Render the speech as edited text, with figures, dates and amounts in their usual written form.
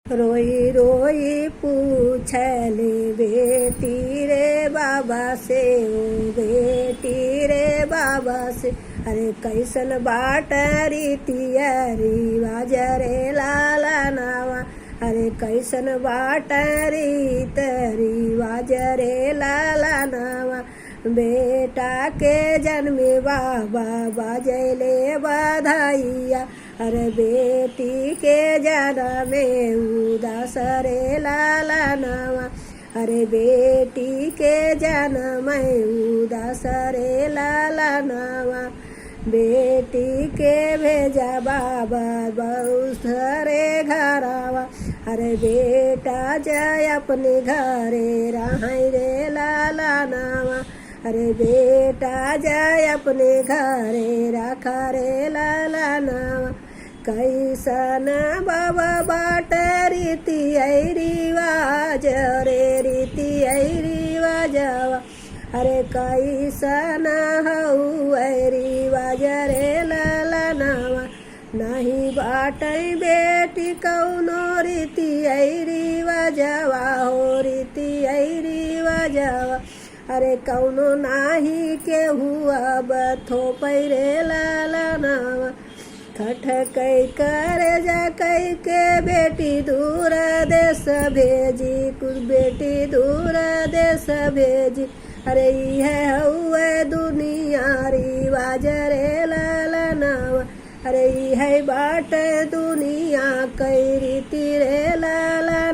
रोई रोई पूछले बेटी रे बाबा से, ओ बेटी रे बाबा से, अरे कैसन बाट रीतिया रिवाज रे लाला नावा, अरे कैसन बाट रीत रिवाज रे लाला नावा। बेटा के जन्मे बाबा बाजले बधाइया, अरे बेटी के जनमे उदास रे लाला नावा, अरे बेटी के जनम उदास रे लाला नावा। बेटी के भेजा बाबा बहुत रे घरावा, अरे बेटा जय अपने घरे रहाई रे लाला नावा, अरे बेटा जय अपने घरे रखा रे लाला नावा। कैसन बाबा बाट रीति रिवाज रे रीति रिवाजवा, अरे कैसन हऊ रिवाज रे लाला नावा। नहीं बाटै बेटी कौनो रीति रिवाजवा, हो रीति रिवाजवा, अरे कौनो नाही के हुआ थोपै रे लाला नावा। खटकै कर जा कई के बेटी दूर देश भेजी, कुछ बेटी दूर देश भेजी, अरे यह हुए दुनिया रिवाज रे लाला नावा, अरे यह बाट दुनिया कई रीति रे लाला।